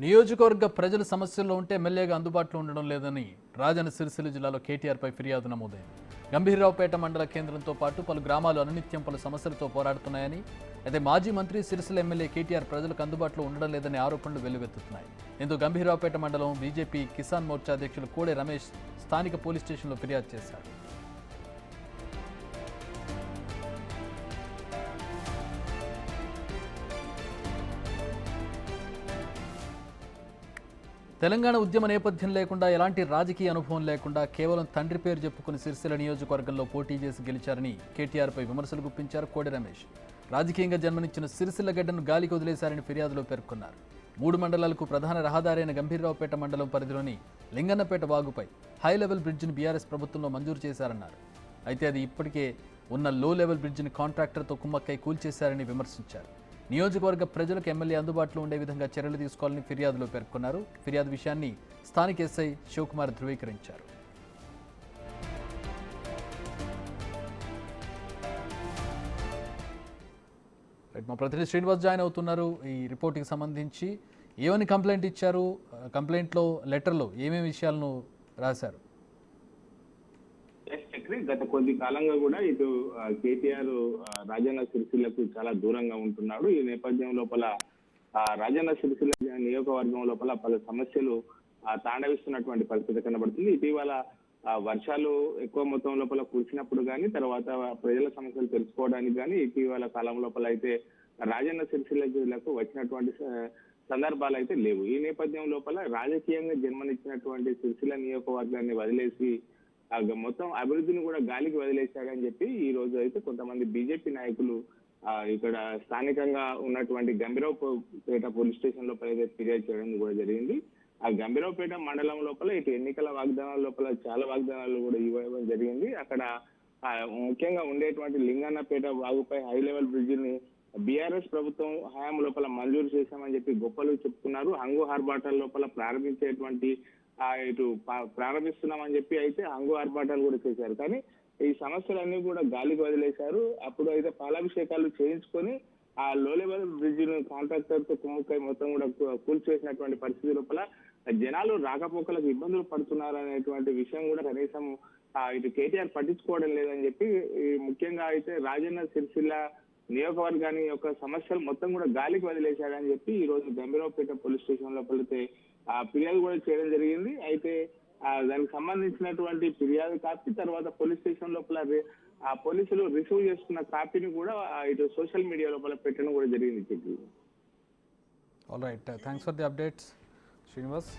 నియోజకవర్గ ప్రజల సమస్యల్లో ఉంటే ఎమ్మెల్యేగా అందుబాటులో ఉండడం లేదని రాజన్న సిరిసిల్ల జిల్లాలో కేటీఆర్పై ఫిర్యాదు నమోదైంది. గంభీరరావుపేట మండల కేంద్రంతో పాటు పలు గ్రామాలు అనునిత్యం పలు సమస్యలతో పోరాడుతున్నాయని, అయితే మాజీ మంత్రి సిరిసిల్ల ఎమ్మెల్యే కేటీఆర్ ప్రజలకు అందుబాటులో ఉండడం లేదనే ఆరోపణలు వెల్లువెత్తుతున్నాయి. ఇందుకు గంభీరరావుపేట మండలం బీజేపీ కిసాన్ మోర్చా అధ్యక్షులు కోడే రమేష్ స్థానిక పోలీస్ స్టేషన్లో ఫిర్యాదు చేశారు. తెలంగాణ ఉద్యమ నేపథ్యం లేకుండా, ఎలాంటి రాజకీయ అనుభవం లేకుండా కేవలం తండ్రి పేరు చెప్పుకుని సిరిసిల్ల నియోజకవర్గంలో పోటీ చేసి గెలిచారని కేటీఆర్పై విమర్శలు గుప్పించారు కోడి రమేష్. రాజకీయంగా జన్మనిచ్చిన సిరిసిల్ల గడ్డను గాలికి వదిలేశారని ఫిర్యాదులో పేర్కొన్నారు. 3 మండలాలకు ప్రధాన రహదారి అయిన గంభీరరావుపేట మండలం పరిధిలోని లింగన్నపేట వాగుపై హై లెవెల్ బ్రిడ్జిని బీఆర్ఎస్ ప్రభుత్వంలో మంజూరు చేశారన్నారు. అయితే అది ఇప్పటికే ఉన్న లో లెవెల్ బ్రిడ్జిని కాంట్రాక్టర్తో కుమ్మక్కై కూల్చేశారని విమర్శించారు. నియోజకవర్గ ప్రజలకు ఎమ్మెల్యే అందుబాటులో ఉండే విధంగా చర్యలు తీసుకోవాలని ఫిర్యాదులో పేర్కొన్నారు. ఫిర్యాదు విషయాన్ని స్థానిక ఎస్ఐ శివకుమార్ ధృవీకరించారు. మా ప్రతినిధి శ్రీనివాస్ జాయిన్ అవుతున్నారు. ఈ రిపోర్ట్కి సంబంధించి ఏమని కంప్లైంట్ ఇచ్చారు, కంప్లైంట్లో లెటర్లో ఏమేమి విషయాలను రాశారు? గత కొద్ది కాలంగా కూడా ఇటు కేటీఆర్ రాజన్న సిరిసిల్లకు చాలా దూరంగా ఉంటున్నాడు. ఈ నేపథ్యం లోపల రాజన్న సిరిసిల్ల నియోజకవర్గం లోపల పలు సమస్యలు తాండవిస్తున్నటువంటి పరిస్థితి కనబడుతుంది. ఇటీవల వర్షాలు ఎక్కువ మొత్తం లోపల కురిసినప్పుడు కానీ, తర్వాత ప్రజల సమస్యలు తెలుసుకోవడానికి కానీ ఇటీవల కాలం లోపల అయితే రాజన్న సిరిసిల్ల జిల్లాకు వచ్చినటువంటి సందర్భాలు అయితే లేవు. ఈ నేపథ్యం లోపల రాజకీయంగా జన్మనిచ్చినటువంటి సిరిసిల్ల నియోజకవర్గాన్ని వదిలేసి మొత్తం అభివృద్ధిని కూడా గాలికి వదిలేశాడని చెప్పి ఈ రోజు అయితే కొంతమంది బీజేపీ నాయకులు ఇక్కడ స్థానికంగా ఉన్నటువంటి గంభీరావుపేట పోలీస్ స్టేషన్ లోపల అయితే ఫిర్యాదు చేయడం కూడా జరిగింది. ఆ గంభీరావుపేట మండలం లోపల ఇటు ఎన్నికల వాగ్దానాల లోపల చాలా వాగ్దానాలు కూడా ఇవ్వడం జరిగింది. అక్కడ ముఖ్యంగా ఉండేటువంటి లింగన్నపేట వాగుపై హై లెవెల్ బ్రిడ్జిని బీఆర్ఎస్ ప్రభుత్వం హయాం లోపల మంజూరు చేశామని చెప్పి గొప్పలు చెప్తున్నారు. హంగు ఆర్భాటాల లోపల ప్రారంభించేటువంటి ఇటు ప్రారంభిస్తున్నామని చెప్పి అయితే హంగు ఆర్భాటాలు కూడా చేశారు. కానీ ఈ సమస్యలన్నీ కూడా గాలికి వదిలేశారు. అప్పుడు అయితే పాలాభిషేకాలు చేయించుకొని ఆ లో లెవెల్ బ్రిడ్జ్ ను కాంట్రాక్టర్ తో కుమ్ముకై మొత్తం కూడా కూల్చేసినటువంటి పరిస్థితి లోపల జనాలు రాకపోకలకు ఇబ్బందులు పడుతున్నారు అనేటువంటి విషయం కూడా కనీసం ఇటు కేటీఆర్ పట్టించుకోవడం లేదని చెప్పి, ముఖ్యంగా అయితే రాజన్న సిరిసిల్ల నియోజకవర్గాన్ని యొక్క సమస్యలు మొత్తం కూడా గాలికి వదిలేశాడని చెప్పి ఈ రోజు గంభీరావుపేట పోలీస్ స్టేషన్ లోపలితే ఫిర్యాదు కూడా చేయడం జరిగింది. అయితే దానికి సంబంధించినటువంటి ఫిర్యాదు కాపీ తర్వాత పోలీస్ స్టేషన్ లోపల పోలీసులు రిసీవ్ చేసుకున్న కాపీని కూడా ఇటు సోషల్ మీడియా లోపల పెట్టడం కూడా జరిగింది. All right, thanks for the updates Srinivas.